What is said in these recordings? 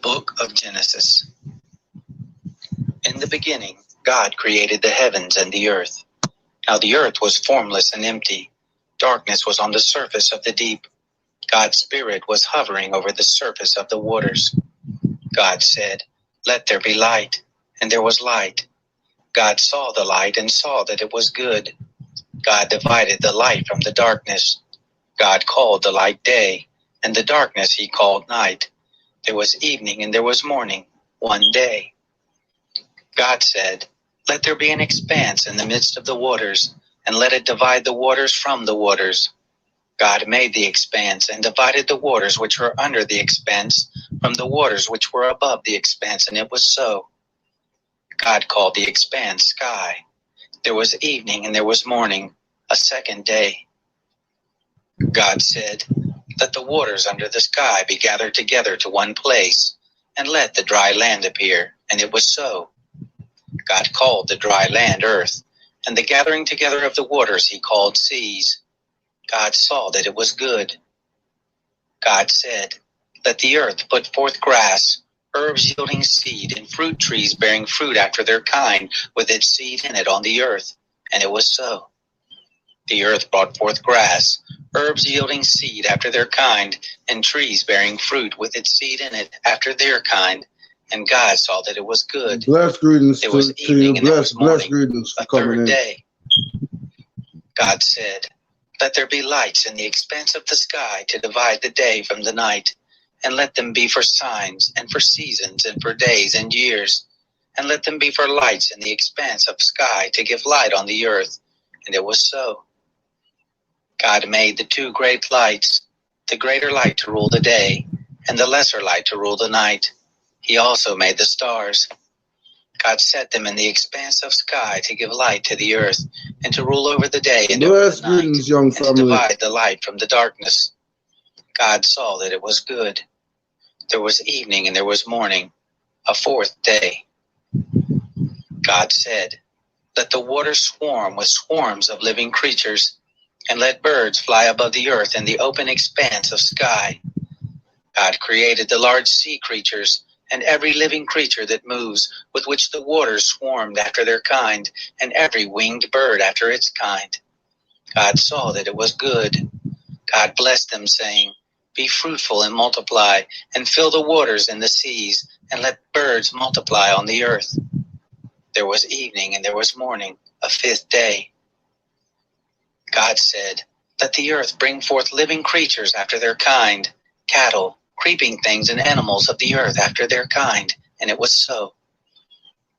Book of Genesis. In the beginning, God created the heavens and the earth. Now the earth was formless and empty. Darkness was on the surface of the deep. God's Spirit was hovering over the surface of the waters. God said, "Let there be light," and there was light. God saw the light and saw that it was good. God divided the light from the darkness. God called the light day, and the darkness he called night. There was evening and there was morning, one day. God said, "Let there be an expanse in the midst of the waters, and let it divide the waters from the waters." God made the expanse and divided the waters which were under the expanse from the waters which were above the expanse, and it was so. God called the expanse sky. There was evening and there was morning, a second day. God said, "Let the waters under the sky be gathered together to one place, and let the dry land appear," and it was so. God called the dry land earth, and the gathering together of the waters he called seas. God saw that it was good. God said, "Let the earth put forth grass, herbs yielding seed, and fruit trees bearing fruit after their kind, with its seed in it on the earth," and it was so. The earth brought forth grass, herbs yielding seed after their kind, and trees bearing fruit with its seed in it after their kind. And God saw that it was good. Blessed greetings There was to evening you. and there was Blessed morning, greetings for a coming third in. day. God said, "Let there be lights in the expanse of the sky to divide the day from the night, and let them be for signs and for seasons and for days and years, and let them be for lights in the expanse of sky to give light on the earth." And it was so. God made the two great lights, the greater light to rule the day, and the lesser light to rule the night. He also made the stars. God set them in the expanse of sky to give light to the earth, and to rule over the day and over Blessed the night, greetings, young and to family. divide the light from the darkness. God saw that it was good. There was evening and there was morning, a fourth day. God said, "Let the waters swarm with swarms of living creatures, and let birds fly above the earth in the open expanse of sky." God created the large sea creatures and every living creature that moves, with which the waters swarmed after their kind, and every winged bird after its kind. God saw that it was good. God blessed them, saying, "Be fruitful and multiply, and fill the waters and the seas, and let birds multiply on the earth." There was evening and there was morning, a fifth day. God said, "Let the earth bring forth living creatures after their kind, cattle, creeping things, and animals of the earth after their kind," and it was so.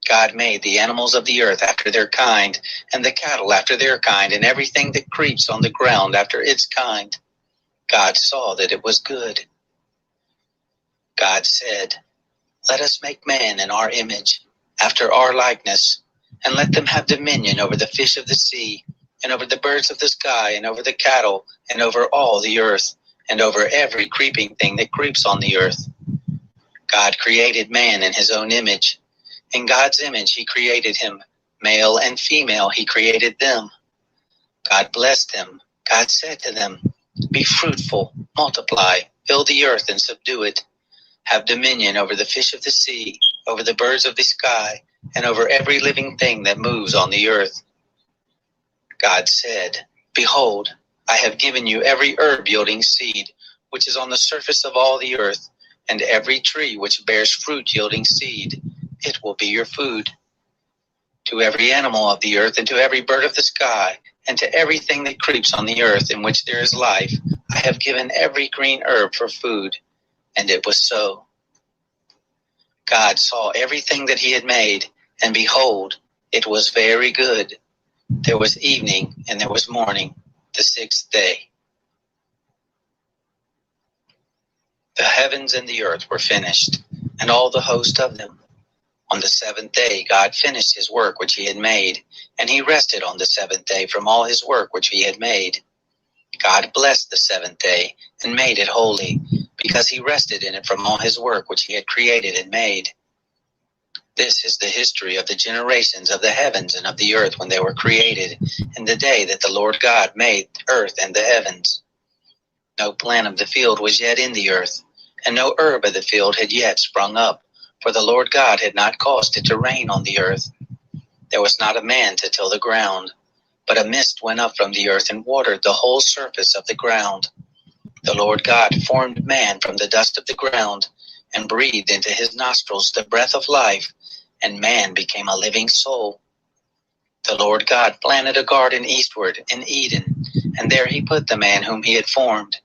God made the animals of the earth after their kind, and the cattle after their kind, and everything that creeps on the ground after its kind. God saw that it was good. God said, "Let us make man in our image, after our likeness, and let them have dominion over the fish of the sea, and over the birds of the sky, and over the cattle, and over all the earth, and over every creeping thing that creeps on the earth." God created man in his own image. In God's image he created him. Male and female he created them. God blessed them. God said to them, "Be fruitful, multiply, fill the earth and subdue it. Have dominion over the fish of the sea, over the birds of the sky, and over every living thing that moves on the earth." God said, "Behold, I have given you every herb yielding seed, which is on the surface of all the earth, and every tree which bears fruit yielding seed. It will be your food. To every animal of the earth, and to every bird of the sky, and to everything that creeps on the earth in which there is life, I have given every green herb for food." And it was so. God saw everything that he had made, and behold, it was very good. There was evening and there was morning, the sixth day. The heavens and the earth were finished, and all the host of them. On the seventh day God finished his work which he had made, and he rested on the seventh day from all his work which he had made. God blessed the seventh day and made it holy, because he rested in it from all his work which he had created and made. This is the history of the generations of the heavens and of the earth when they were created, in the day that the Lord God made earth and the heavens. No plant of the field was yet in the earth, and no herb of the field had yet sprung up, for the Lord God had not caused it to rain on the earth. There was not a man to till the ground, but a mist went up from the earth and watered the whole surface of the ground. The Lord God formed man from the dust of the ground and breathed into his nostrils the breath of life, and man became a living soul. The Lord God planted a garden eastward in Eden, and there he put the man whom he had formed.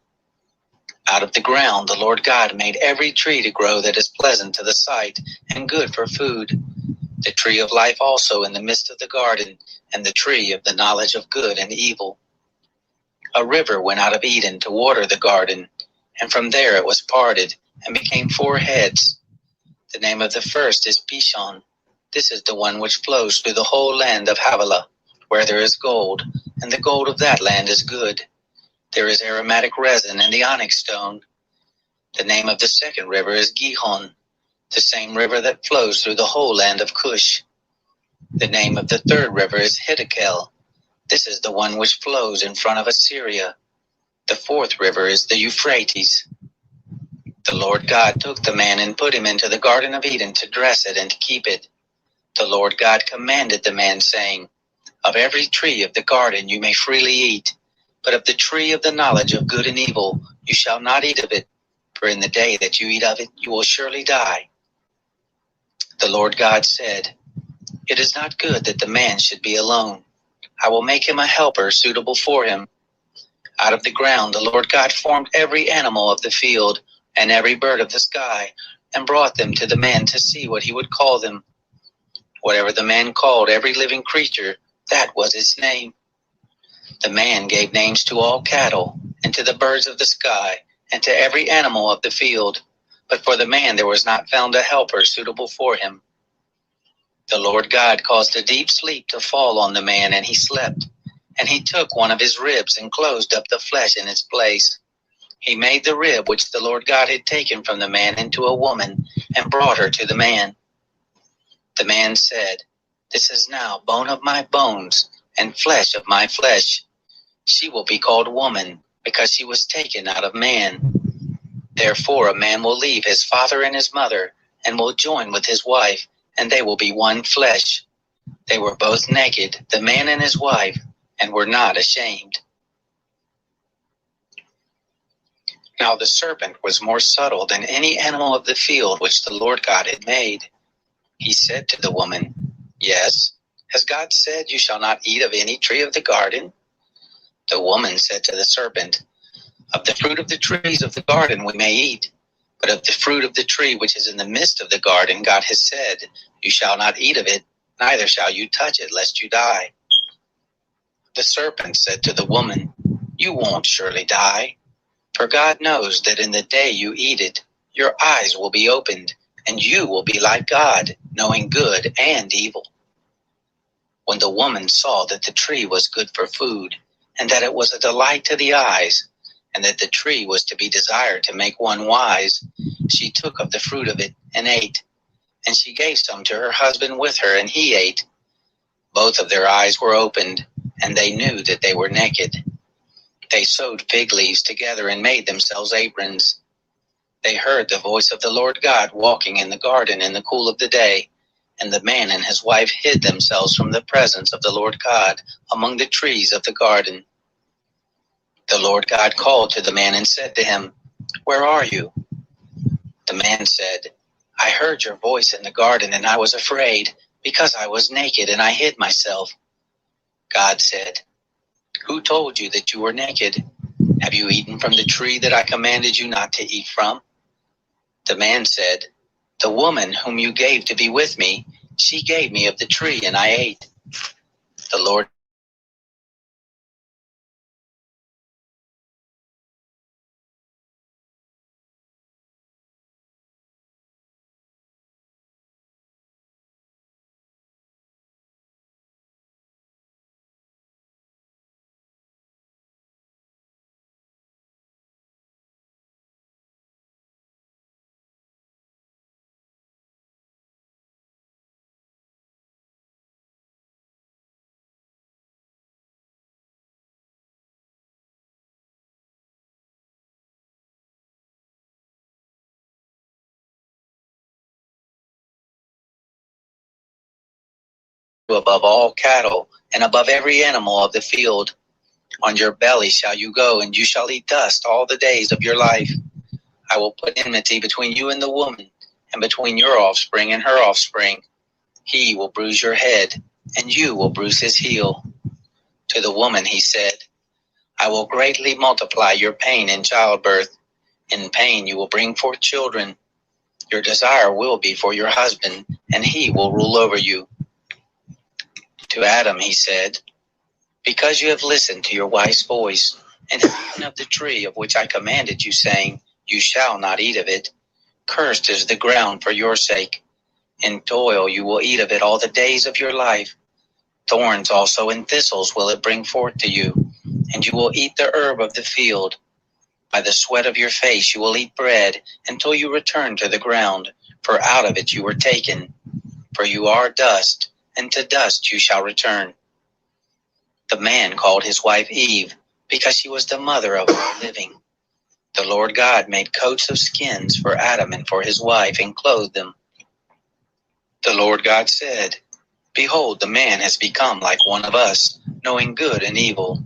Out of the ground the Lord God made every tree to grow that is pleasant to the sight and good for food, the tree of life also in the midst of the garden, and the tree of the knowledge of good and evil. A river went out of Eden to water the garden, and from there it was parted and became four heads. The name of the first is Pishon. This is the one which flows through the whole land of Havilah, where there is gold, and the gold of that land is good. There is aromatic resin and the onyx stone. The name of the second river is Gihon, the same river that flows through the whole land of Cush. The name of the third river is Hiddekel. This is the one which flows in front of Assyria. The fourth river is the Euphrates. The Lord God took the man and put him into the Garden of Eden to dress it and to keep it. The Lord God commanded the man, saying, "Of every tree of the garden you may freely eat, but of the tree of the knowledge of good and evil you shall not eat of it, for in the day that you eat of it you will surely die." The Lord God said, "It is not good that the man should be alone. I will make him a helper suitable for him." Out of the ground the Lord God formed every animal of the field and every bird of the sky, and brought them to the man to see what he would call them. Whatever the man called every living creature, that was its name. The man gave names to all cattle, and to the birds of the sky, and to every animal of the field. But for the man there was not found a helper suitable for him. The Lord God caused a deep sleep to fall on the man, and he slept. And he took one of his ribs and closed up the flesh in its place. He made the rib which the Lord God had taken from the man into a woman, and brought her to the man. The man said, "This is now bone of my bones and flesh of my flesh. She will be called woman, because she was taken out of man. Therefore a man will leave his father and his mother, and will join with his wife, and they will be one flesh. They were both naked, the man and his wife, and were not ashamed." Now the serpent was more subtle than any animal of the field which the Lord God had made. He said to the woman, "Yes, has God said you shall not eat of any tree of the garden?" The woman said to the serpent, "Of the fruit of the trees of the garden we may eat, but of the fruit of the tree which is in the midst of the garden God has said, you shall not eat of it, neither shall you touch it, lest you die." The serpent said to the woman, "You won't surely die, for God knows that in the day you eat it, your eyes will be opened, and you will be like God, knowing good and evil." When the woman saw that the tree was good for food, and that it was a delight to the eyes, and that the tree was to be desired to make one wise, she took of the fruit of it and ate. And she gave some to her husband with her, and he ate. Both of their eyes were opened, and they knew that they were naked. They sewed fig leaves together and made themselves aprons. They heard the voice of the Lord God walking in the garden in the cool of the day, and the man and his wife hid themselves from the presence of the Lord God among the trees of the garden. The Lord God called to the man and said to him, "Where are you?" The man said, "I heard your voice in the garden, and I was afraid, because I was naked and I hid myself." God said, "Who told you that you were naked? Have you eaten from the tree that I commanded you not to eat from?" The man said, "The woman whom you gave to be with me, she gave me of the tree, and I ate." The Lord above all cattle, and above every animal of the field. On your belly shall you go, and you shall eat dust all the days of your life. I will put enmity between you and the woman, and between your offspring and her offspring. He will bruise your head, and you will bruise his heel. To the woman he said, I will greatly multiply your pain in childbirth. In pain you will bring forth children. Your desire will be for your husband, and he will rule over you. To Adam he said, because you have listened to your wife's voice, and have eaten of the tree of which I commanded you, saying, you shall not eat of it. Cursed is the ground for your sake. In toil you will eat of it all the days of your life. Thorns also and thistles will it bring forth to you, and you will eat the herb of the field. By the sweat of your face you will eat bread, until you return to the ground, for out of it you were taken. For you are dust, and to dust you shall return. The man called his wife Eve, because she was the mother of all living. The Lord God made coats of skins for Adam and for his wife, and clothed them. The Lord God said, behold, the man has become like one of us, knowing good and evil.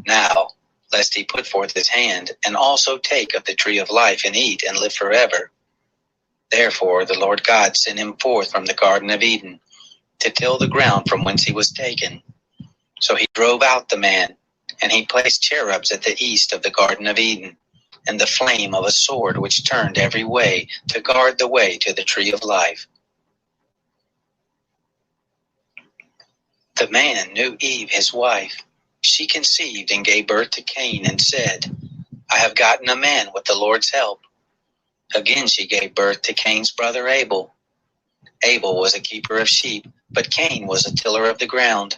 Now, lest he put forth his hand, and also take of the tree of life, and eat, and live forever. Therefore the Lord God sent him forth from the Garden of Eden, to till the ground from whence he was taken. So he drove out the man, and he placed cherubs at the east of the Garden of Eden, and the flame of a sword which turned every way, to guard the way to the tree of life. The man knew Eve his wife. She conceived and gave birth to Cain, and said, I have gotten a man with the Lord's help. Again she gave birth to Cain's brother Abel. Abel was a keeper of sheep, but Cain was a tiller of the ground.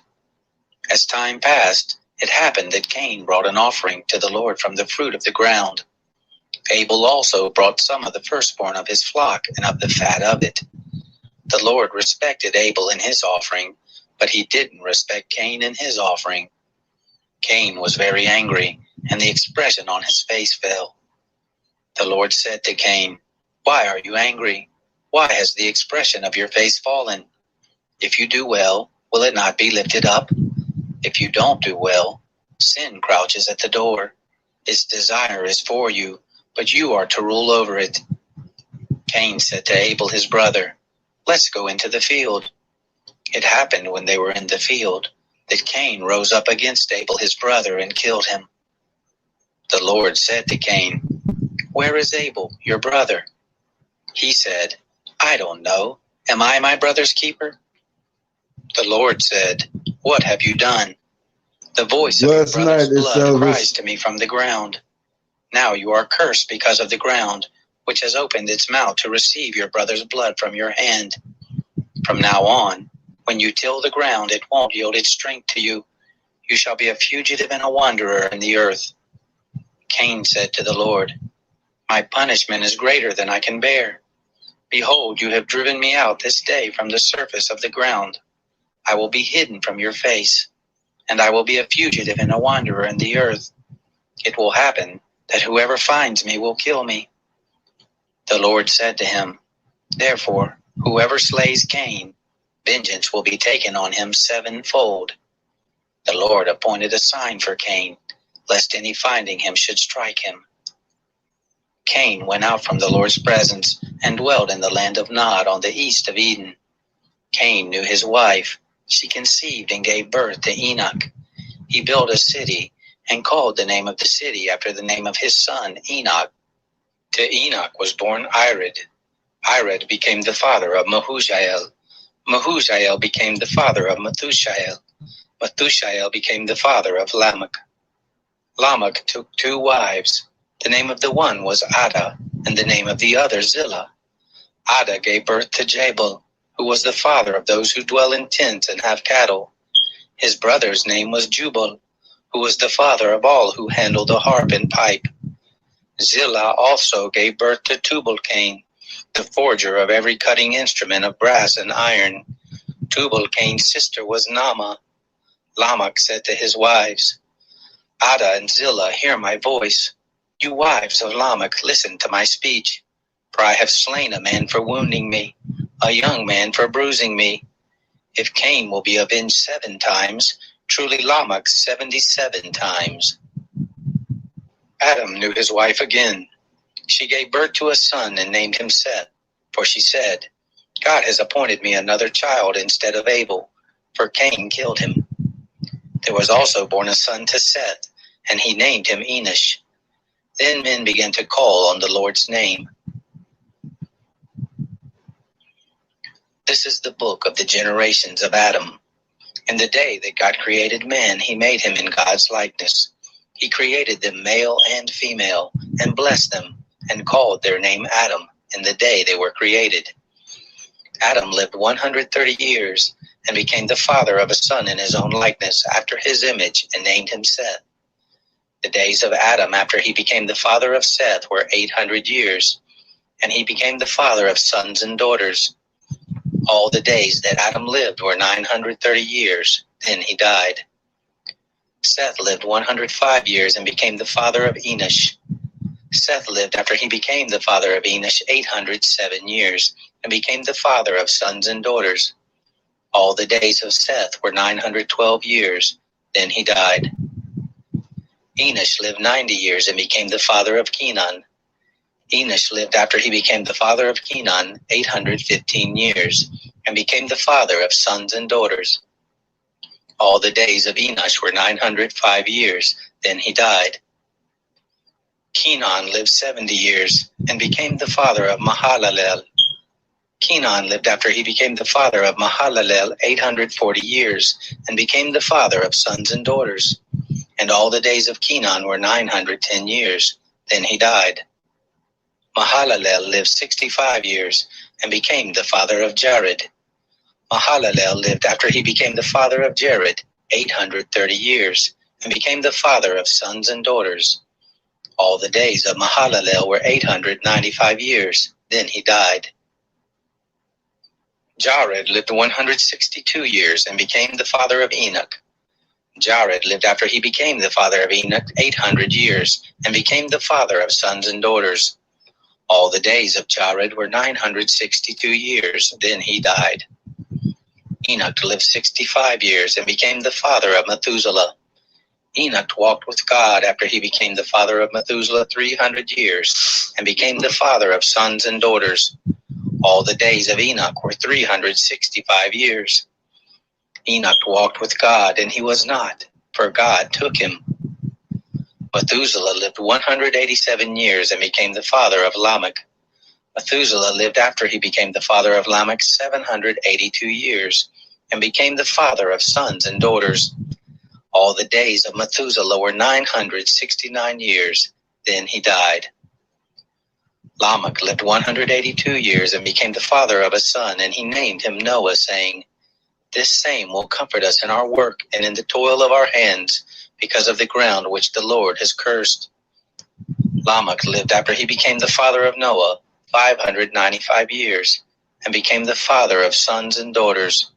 As time passed, it happened that Cain brought an offering to the Lord from the fruit of the ground. Abel also brought some of the firstborn of his flock and of the fat of it. The Lord respected Abel in his offering, but he didn't respect Cain in his offering. Cain was very angry, and the expression on his face fell. The Lord said to Cain, why are you angry? Why has the expression of your face fallen? If you do well, will it not be lifted up? If you don't do well, sin crouches at the door. Its desire is for you, but you are to rule over it. Cain said to Abel his brother, let's go into the field. It happened when they were in the field that Cain rose up against Abel his brother and killed him. The Lord said to Cain, where is Abel, your brother? He said, I don't know. Am I my brother's keeper? The Lord said, what have you done? The voice of your brother's blood cries to me from the ground. Now you are cursed because of the ground, which has opened its mouth to receive your brother's blood from your hand. From now on, when you till the ground, it won't yield its strength to you. You shall be a fugitive and a wanderer in the earth. Cain said to the Lord, my punishment is greater than I can bear. Behold, you have driven me out this day from the surface of the ground. I will be hidden from your face, and I will be a fugitive and a wanderer in the earth. It will happen that whoever finds me will kill me. The Lord said to him, therefore, whoever slays Cain, vengeance will be taken on him sevenfold. The Lord appointed a sign for Cain, lest any finding him should strike him. Cain went out from the Lord's presence and dwelt in the land of Nod on the east of Eden. Cain knew his wife. She conceived and gave birth to Enoch. He built a city and called the name of the city after the name of his son Enoch. To Enoch was born Irad. Irad became the father of Mehujael. Mehujael became the father of Methushael. Methushael became the father of Lamech. Lamech took 2 wives. The name of the one was Ada, and the name of the other Zillah. Ada gave birth to Jabal, who was the father of those who dwell in tents and have cattle. His brother's name was Jubal, who was the father of all who handle the harp and pipe. Zillah also gave birth to Tubal-Cain, the forger of every cutting instrument of brass and iron. Tubal-Cain's sister was Naamah. Lamech said to his wives, Ada and Zillah, hear my voice. You wives of Lamech, listen to my speech. For I have slain a man for wounding me, a young man for bruising me. If Cain will be avenged 7 times, truly Lamech 77 times. Adam knew his wife again. She gave birth to a son and named him Seth, for she said, God has appointed me another child instead of Abel, for Cain killed him. There was also born a son to Seth, and he named him Enosh. Then men began to call on the Lord's name. This is the book of the generations of Adam. In the day that God created man, he made him in God's likeness. He created them male and female, and blessed them, and called their name Adam in the day they were created. Adam lived 130 years, and became the father of a son in his own likeness, after his image, and named him Seth. The days of Adam after he became the father of Seth were 800 years, and he became the father of sons and daughters. All the days that Adam lived were 930 years, then he died. Seth lived 105 years and became the father of Enosh. Seth lived after he became the father of Enosh 807 years, and became the father of sons and daughters. All the days of Seth were 912 years, then he died. Enosh lived 90 years and became the father of Kenan. Enosh lived after he became the father of Kenan 815 years, and became the father of sons and daughters. All the days of Enosh were 905 years, then he died. Kenan lived 70 years, and became the father of Mahalalel. Kenan lived after he became the father of Mahalalel 840 years, and became the father of sons and daughters. And all the days of Kenan were 910 years, then he died. Mahalalel lived 65 years, and became the father of Jared. Mahalalel lived after he became the father of Jared 830 years, and became the father of sons and daughters. All the days of Mahalalel were 895 years, then he died. Jared lived 162 years and became the father of Enoch. Jared lived after he became the father of Enoch 800 years, and became the father of sons and daughters. All the days of Jared were 962 years, then he died. Enoch lived 65 years and became the father of Methuselah. Enoch walked with God after he became the father of Methuselah 300 years, and became the father of sons and daughters. All the days of Enoch were 365 years. Enoch walked with God, and he was not, for God took him. Methuselah lived 187 years and became the father of Lamech. Methuselah lived after he became the father of Lamech 782 years, and became the father of sons and daughters. All the days of Methuselah were 969 years, then he died. Lamech lived 182 years and became the father of a son, and he named him Noah, saying, This same will comfort us in our work and in the toil of our hands, because of the ground which the Lord has cursed. Lamech lived after he became the father of Noah 595 years, and became the father of sons and daughters.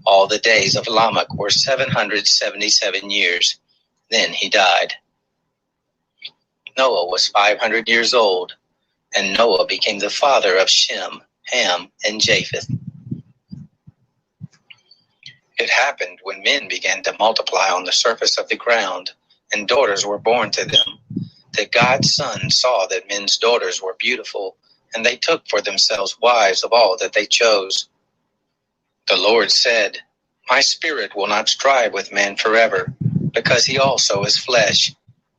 All the days of Lamech were 777 years, then he died. Noah was 500 years old, and Noah became the father of Shem, Ham, and Japheth. It happened when men began to multiply on the surface of the ground, and daughters were born to them, that God's sons saw that men's daughters were beautiful, and they took for themselves wives of all that they chose. The Lord said, My spirit will not strive with man forever, because he also is flesh,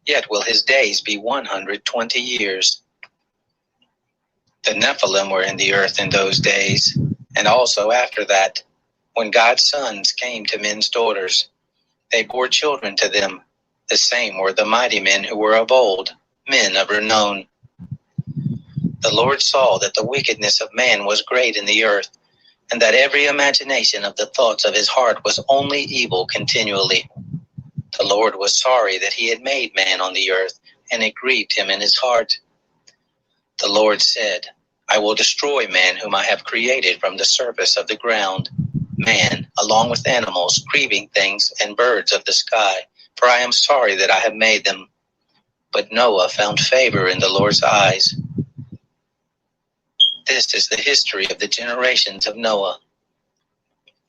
yet will his days be 120 years. The Nephilim were in the earth in those days, and also after that, when God's sons came to men's daughters. They bore children to them. The same were the mighty men who were of old, men of renown. The Lord saw that the wickedness of man was great in the earth, and that every imagination of the thoughts of his heart was only evil continually. The Lord was sorry that he had made man on the earth, and it grieved him in his heart. The Lord said, I will destroy man whom I have created from the surface of the ground, man, along with animals, creeping things, and birds of the sky, for I am sorry that I have made them. But Noah found favor in the Lord's eyes. This is the history of the generations of Noah.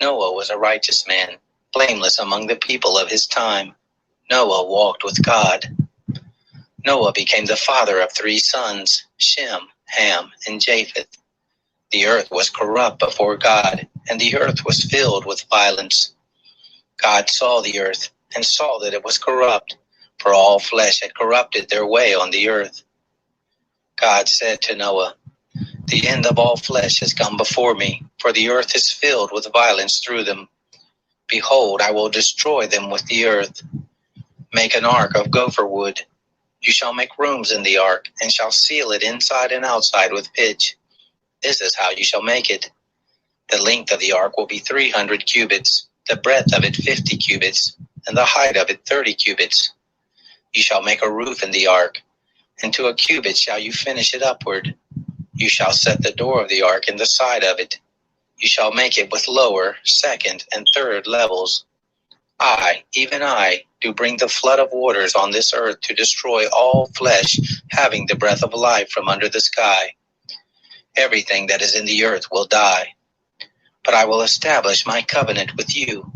Noah was a righteous man, blameless among the people of his time. Noah walked with God. Noah became the father of 3 sons, Shem, Ham, and Japheth. The earth was corrupt before God, and the earth was filled with violence. God saw the earth, and saw that it was corrupt, for all flesh had corrupted their way on the earth. God said to Noah, "The end of all flesh has come before me, for the earth is filled with violence through them. Behold, I will destroy them with the earth. Make an ark of gopher wood. You shall make rooms in the ark, and shall seal it inside and outside with pitch. This is how you shall make it. The length of the ark will be 300 cubits, the breadth of it 50 cubits, and the height of it 30 cubits. You shall make a roof in the ark, and to a cubit shall you finish it upward. You shall set the door of the ark in the side of it. You shall make it with lower, second, and third levels. I, even I, do bring the flood of waters on this earth to destroy all flesh having the breath of life from under the sky. Everything that is in the earth will die. But I will establish my covenant with you.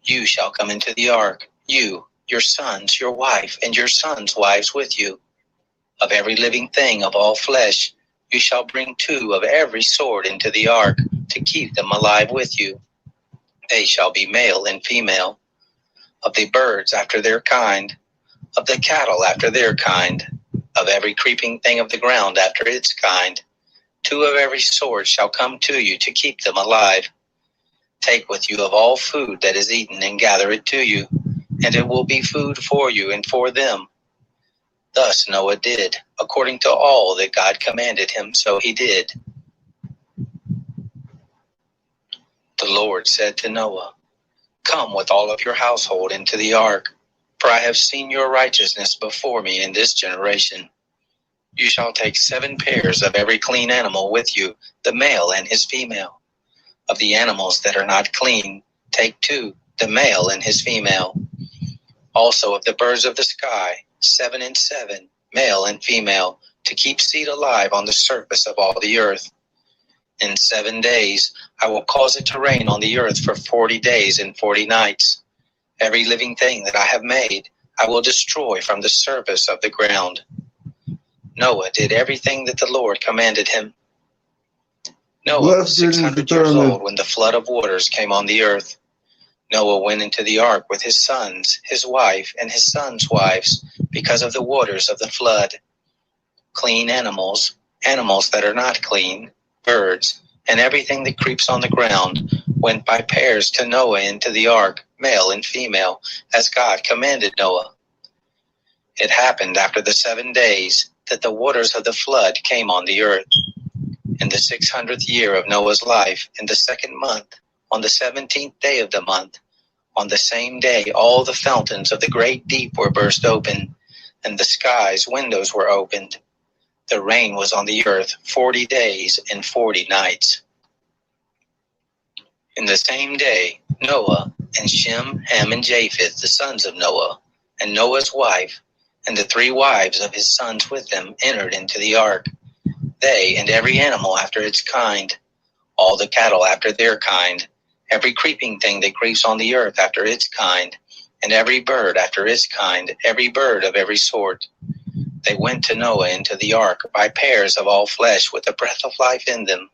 You shall come into the ark, you, your sons, your wife, and your sons' wives with you. Of every living thing of all flesh, you shall bring 2 of every sort into the ark, to keep them alive with you. They shall be male and female. Of the birds after their kind, of the cattle after their kind, of every creeping thing of the ground after its kind, 2 of every sort shall come to you to keep them alive. Take with you of all food that is eaten and gather it to you, and it will be food for you and for them." Thus Noah did, according to all that God commanded him, so he did. The Lord said to Noah, "Come with all of your household into the ark, for I have seen your righteousness before me in this generation. You shall take 7 pairs of every clean animal with you, the male and his female. Of the animals that are not clean, take 2, the male and his female. Also of the birds of the sky, 7 and 7, male and female, to keep seed alive on the surface of all the earth. In 7 days I will cause it to rain on the earth for 40 days and 40 nights. Every living thing that I have made I will destroy from the surface of the ground." Noah did everything that the Lord commanded him. Noah was 600 years old when the flood of waters came on the earth. Noah went into the ark with his sons, his wife, and his sons' wives, because of the waters of the flood. Clean animals, animals that are not clean, birds, and everything that creeps on the ground went by pairs to Noah into the ark, male and female, as God commanded Noah. It happened after the 7 days that the waters of the flood came on the earth. In the 600th year of Noah's life, in the 2nd month, on the 17th day of the month, on the same day all the fountains of the great deep were burst open, and the sky's windows were opened. The rain was on the earth 40 days and 40 nights. In the same day, Noah and Shem, Ham, and Japheth, the sons of Noah, and Noah's wife, and the 3 wives of his sons with them, entered into the ark. They and every animal after its kind, all the cattle after their kind, every creeping thing that creeps on the earth after its kind, and every bird after its kind, every bird of every sort. They went to Noah into the ark by pairs of all flesh with the breath of life in them.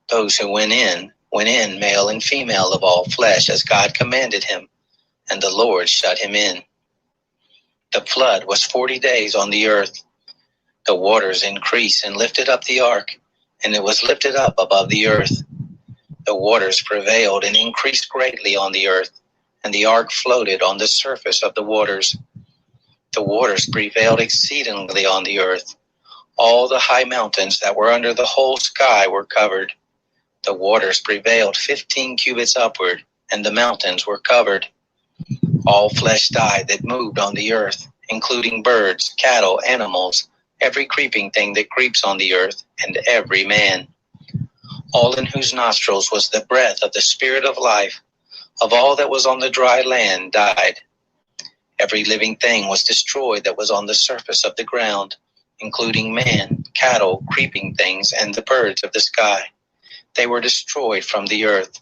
Those who went in, male and female of all flesh, as God commanded him, and the Lord shut him in. The flood was 40 days on the earth. The waters increased and lifted up the ark, and it was lifted up above the earth. The waters prevailed and increased greatly on the earth, and the ark floated on the surface of the waters. The waters prevailed exceedingly on the earth. All the high mountains that were under the whole sky were covered. The waters prevailed 15 cubits upward, and the mountains were covered. All flesh died that moved on the earth, including birds, cattle, animals, every creeping thing that creeps on the earth, and every man. All in whose nostrils was the breath of the Spirit of life, of all that was on the dry land, died. Every living thing was destroyed that was on the surface of the ground, including man, cattle, creeping things, and the birds of the sky. They were destroyed from the earth.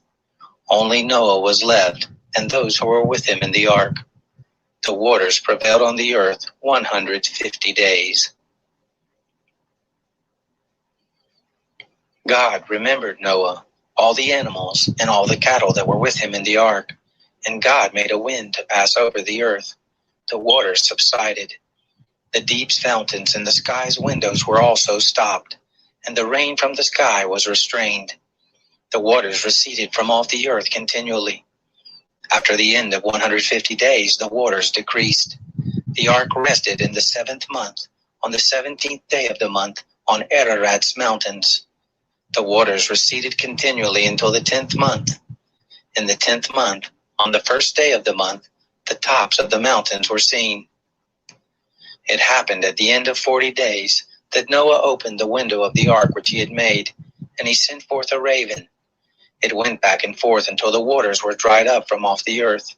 Only Noah was left, and those who were with him in the ark. The waters prevailed on the earth 150 days. God remembered Noah, all the animals, and all the cattle that were with him in the ark. And God made a wind to pass over the earth. The waters subsided. The deep's fountains and the sky's windows were also stopped, and the rain from the sky was restrained. The waters receded from off the earth continually. After the end of 150 days, the waters decreased. The ark rested in the 7th month, on the 17th day of the month, on Ararat's mountains. The waters receded continually until the 10th month. In the 10th month, on the 1st day of the month, the tops of the mountains were seen. It happened at the end of 40 days that Noah opened the window of the ark which he had made, and he sent forth a raven. It went back and forth until the waters were dried up from off the earth.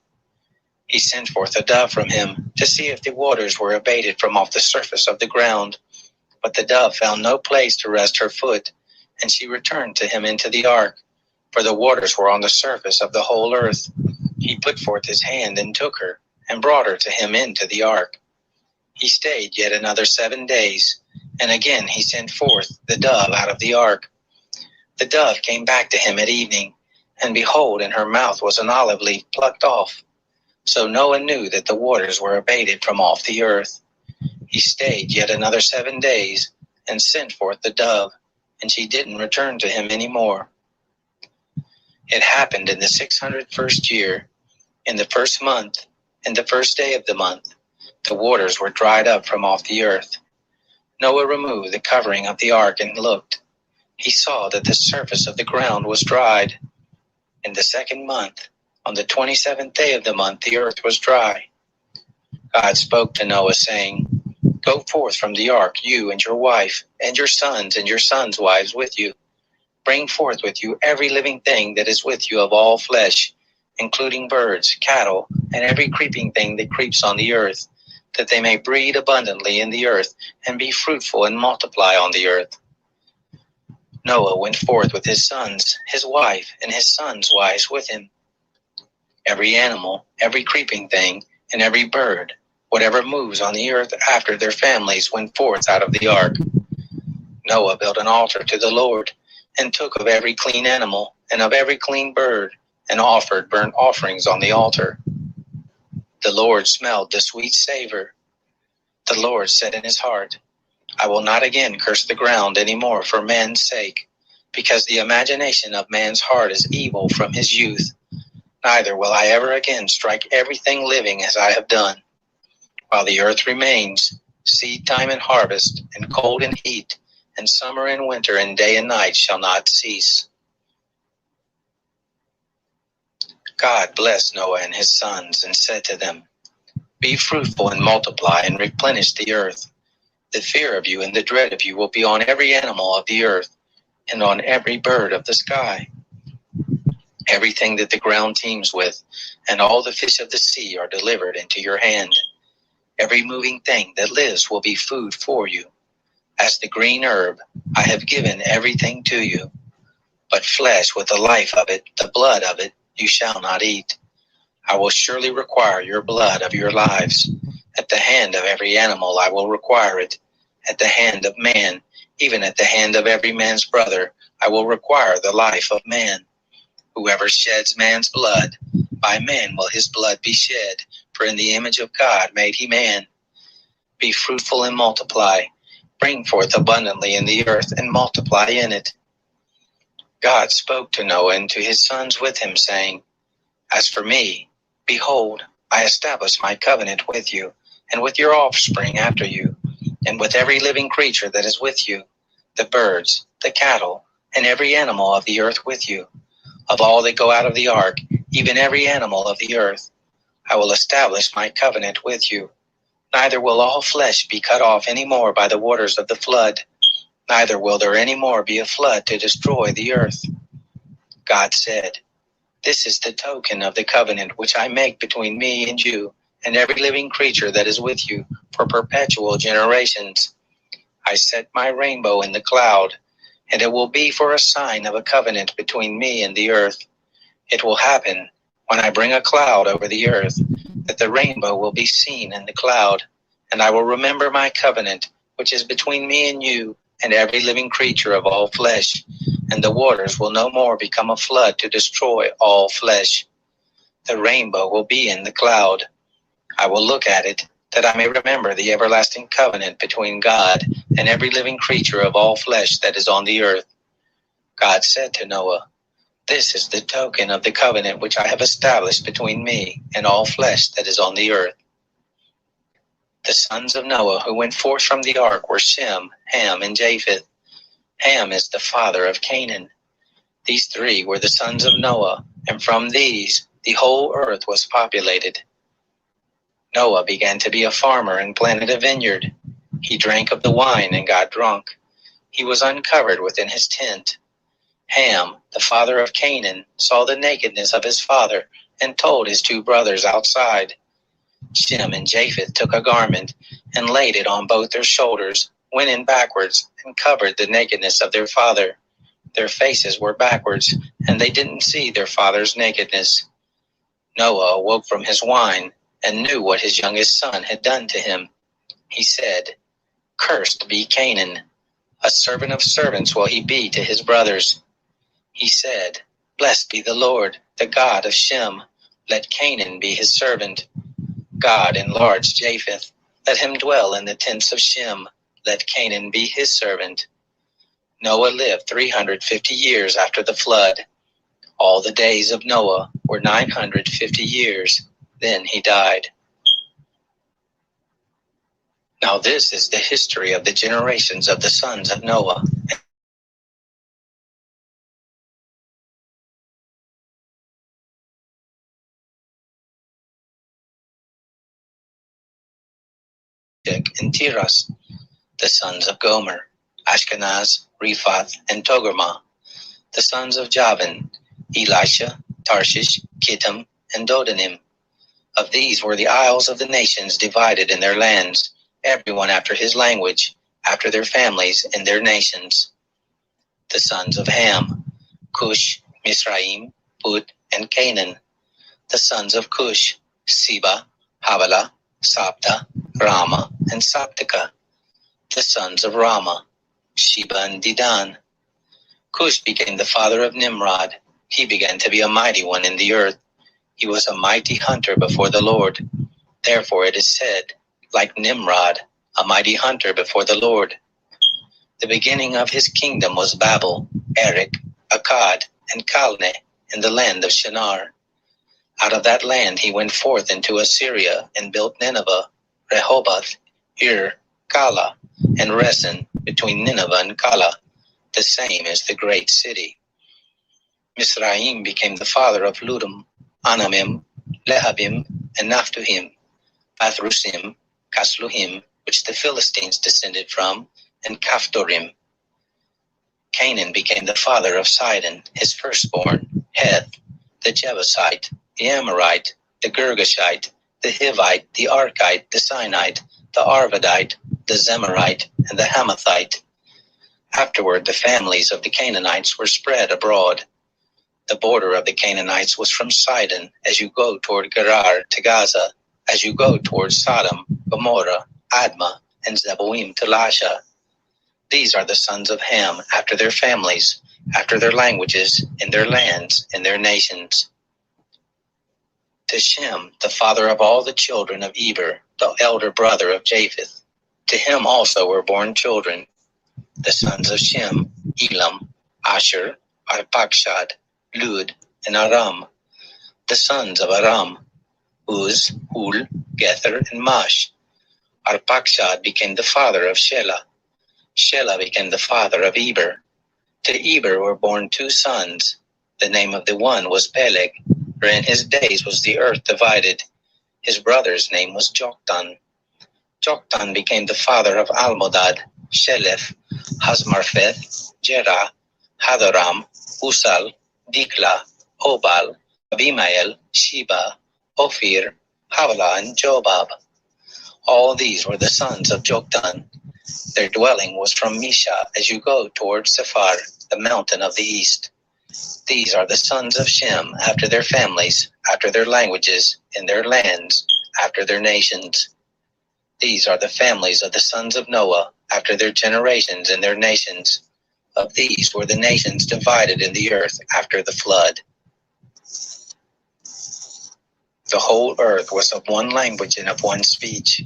He sent forth a dove from him to see if the waters were abated from off the surface of the ground. But the dove found no place to rest her foot, and she returned to him into the ark, for the waters were on the surface of the whole earth. He put forth his hand and took her, and brought her to him into the ark. He stayed yet another 7 days, and again he sent forth the dove out of the ark. The dove came back to him at evening, and behold, in her mouth was an olive leaf plucked off. So Noah knew that the waters were abated from off the earth. He stayed yet another 7 days, and sent forth the dove, and she didn't return to him any more. It happened in the 601st year, in the 1st month, in the 1st day of the month, the waters were dried up from off the earth. Noah removed the covering of the ark and looked. He saw that the surface of the ground was dried. In the 2nd month, on the 27th day of the month, the earth was dry. God spoke to Noah, saying, "Go forth from the ark, you and your wife, and your sons' wives with you. Bring forth with you every living thing that is with you of all flesh, including birds, cattle, and every creeping thing that creeps on the earth, that they may breed abundantly in the earth, and be fruitful and multiply on the earth." Noah went forth with his sons, his wife, and his sons' wives with him. Every animal, every creeping thing, and every bird, whatever moves on the earth after their families, went forth out of the ark. Noah built an altar to the Lord, and took of every clean animal, and of every clean bird, and offered burnt offerings on the altar. The Lord smelled the sweet savor. The Lord said in his heart, "I will not again curse the ground any more for man's sake, because the imagination of man's heart is evil from his youth. Neither will I ever again strike everything living as I have done. While the earth remains, seed time and harvest, and cold and heat, and summer and winter, and day and night shall not cease." God blessed Noah and his sons and said to them, "Be fruitful and multiply and replenish the earth. The fear of you and the dread of you will be on every animal of the earth and on every bird of the sky. Everything that the ground teems with and all the fish of the sea are delivered into your hand. Every moving thing that lives will be food for you. As the green herb, I have given everything to you. But flesh with the life of it, the blood of it, you shall not eat. I will surely require your blood of your lives. At the hand of every animal I will require it. At the hand of man, even at the hand of every man's brother, I will require the life of man. Whoever sheds man's blood, by man will his blood be shed, for in the image of God made he man. Be fruitful and multiply. Bring forth abundantly in the earth and multiply in it." God spoke to Noah and to his sons with him, saying, "As for me, behold, I establish my covenant with you, and with your offspring after you, and with every living creature that is with you, the birds, the cattle, and every animal of the earth with you. Of all that go out of the ark, even every animal of the earth, I will establish my covenant with you. Neither will all flesh be cut off any more by the waters of the flood, neither will there any more be a flood to destroy the earth." God said, "This is the token of the covenant which I make between me and you and every living creature that is with you for perpetual generations. I set my rainbow in the cloud, and it will be for a sign of a covenant between me and the earth. It will happen when I bring a cloud over the earth, that the rainbow will be seen in the cloud, and I will remember my covenant, which is between me and you and every living creature of all flesh, and the waters will no more become a flood to destroy all flesh. The rainbow will be in the cloud. I will look at it, that I may remember the everlasting covenant between God and every living creature of all flesh that is on the earth. God said to Noah, "This is the token of the covenant which I have established between me and all flesh that is on the earth." The sons of Noah who went forth from the ark were Shem, Ham, and Japheth. Ham is the father of Canaan. These three were the sons of Noah, and from these the whole earth was populated. Noah began to be a farmer and planted a vineyard. He drank of the wine and got drunk. He was uncovered within his tent. Ham, the father of Canaan, saw the nakedness of his father and told his two brothers outside. Shem and Japheth took a garment and laid it on both their shoulders, went in backwards, and covered the nakedness of their father. Their faces were backwards, and they didn't see their father's nakedness. Noah awoke from his wine and knew what his youngest son had done to him. He said, "Cursed be Canaan. A servant of servants will he be to his brothers." He said, "Blessed be the Lord, the God of Shem. Let Canaan be his servant." God enlarged Japheth. Let him dwell in the tents of Shem. Let Canaan be his servant. Noah lived 350 years after the flood. All the days of Noah were 950 years. Then he died. Now this is the history of the generations of the sons of Noah. And Tiras, the sons of Gomer, Ashkenaz, Riphath, and Togarmah, the sons of Javan, Elisha, Tarshish, Kittim, and Dodanim. Of these were the isles of the nations divided in their lands, everyone after his language, after their families and their nations. The sons of Ham, Cush, Mizraim, Put, and Canaan. The sons of Cush, Seba, Havilah, Sabta, Rama, and Sabteka. The sons of Rama, Sheba and Dedan. Cush became the father of Nimrod. He began to be a mighty one in the earth. He was a mighty hunter before the Lord. Therefore it is said, like Nimrod, a mighty hunter before the Lord. The beginning of his kingdom was Babel, Erech, Akkad, and Calneh in the land of Shinar. Out of that land he went forth into Assyria and built Nineveh, Rehoboth, Ir, Kala, and Resen between Nineveh and Kala. The same is the great city. Mizraim became the father of Ludum, Anamim, Lehabim, and Naphtuhim, Pathrusim, Kasluhim, which the Philistines descended from, and Kaphtorim. Canaan became the father of Sidon, his firstborn, Heth, the Jebusite, the Amorite, the Girgashite, the Hivite, the Archite, the Sinite, the Arvadite, the Zemarite, and the Hamathite. Afterward, the families of the Canaanites were spread abroad. The border of the Canaanites was from Sidon, as you go toward Gerar to Gaza, as you go toward Sodom, Gomorrah, Admah, and Zeboim to Lasha. These are the sons of Ham after their families, after their languages, in their lands, in their nations. To Shem, the father of all the children of Eber, the elder brother of Japheth. To him also were born children. The sons of Shem, Elam, Asher, Arpachshad, Lud, and Aram. The sons of Aram, Uz, Hul, Gether, and Mash. Arpachshad became the father of Shelah. Shelah became the father of Eber. To Eber were born two sons. The name of the one was Peleg, for in his days was the earth divided. His brother's name was Joktan. Joktan became the father of Almodad, Shelef, Hazmarpheth, Jerah, Hadoram, Usal, Dikla, Obal, Abimael, Sheba, Ophir, Havilah, and Jobab. All these were the sons of Joktan. Their dwelling was from Misha as you go toward Sephar, the mountain of the east. These are the sons of Shem after their families, after their languages, in their lands, after their nations. These are the families of the sons of Noah after their generations and their nations. Of these were the nations divided in the earth after the flood. The whole earth was of one language and of one speech.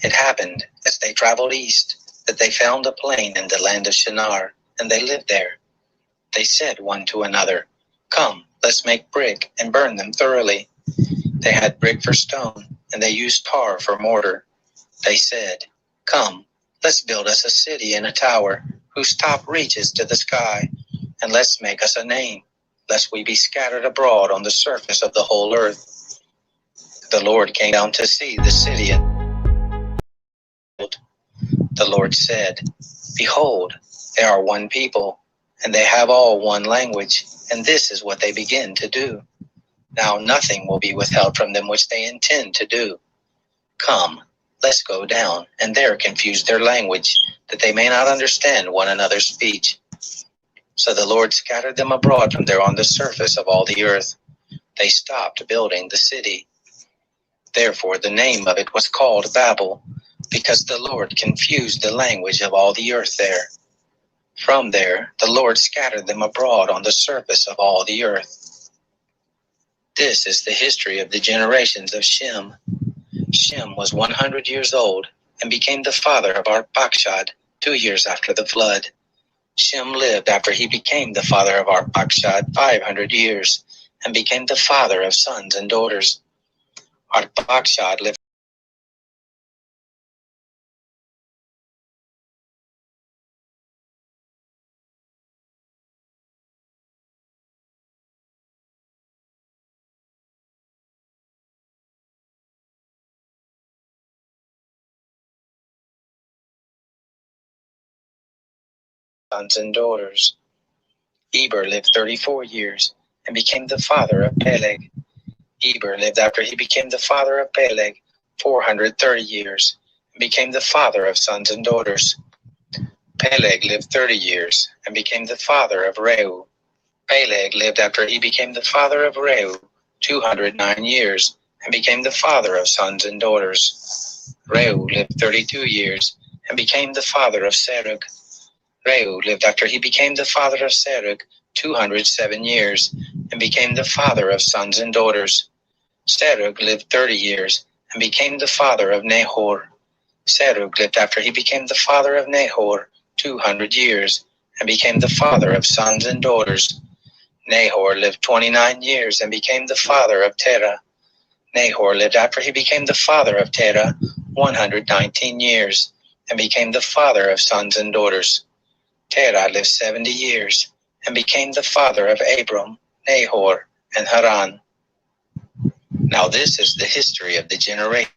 It happened, as they traveled east, that they found a plain in the land of Shinar, and they lived there. They said one to another, "Come, let's make brick and burn them thoroughly." They had brick for stone, and they used tar for mortar. They said, "Come, let's build us a city and a tower, whose top reaches to the sky, and let's make us a name, lest we be scattered abroad on the surface of the whole earth." The Lord came down to see the city, and the Lord said, "Behold, they are one people, and they have all one language, and this is what they begin to do. Now nothing will be withheld from them which they intend to do. Come, let's go down, and there confuse their language, that they may not understand one another's speech." So the Lord scattered them abroad from there on the surface of all the earth. They stopped building the city. Therefore the name of it was called Babel, because the Lord confused the language of all the earth there. From there the Lord scattered them abroad on the surface of all the earth. This is the history of the generations of Shem. Shem was 100 years old and became the father of Arpachshad 2 years after the flood. Shem lived after he became the father of Arpachshad 500 years and became the father of sons and daughters. Arpachshad lived sons and daughters. Eber lived 34 years and became the father of Peleg. Eber lived after he became the father of Peleg 430 years and became the father of sons and daughters. Peleg lived 30 years and became the father of Reu. Peleg lived after he became the father of Reu 209 years and became the father of sons and daughters. Reu lived 32 years and became the father of Serug. Reu lived after he became the father of Serug 207 years and became the father of sons and daughters. Serug lived 30 years and became the father of Nahor. Serug lived after he became the father of Nahor 200 years and became the father of sons and daughters. Nahor lived 29 years and became the father of Terah. Nahor lived after he became the father of Terah 119 years and became the father of sons and daughters. Terah lived 70 years and became the father of Abram, Nahor, and Haran. Now this is the history of the generation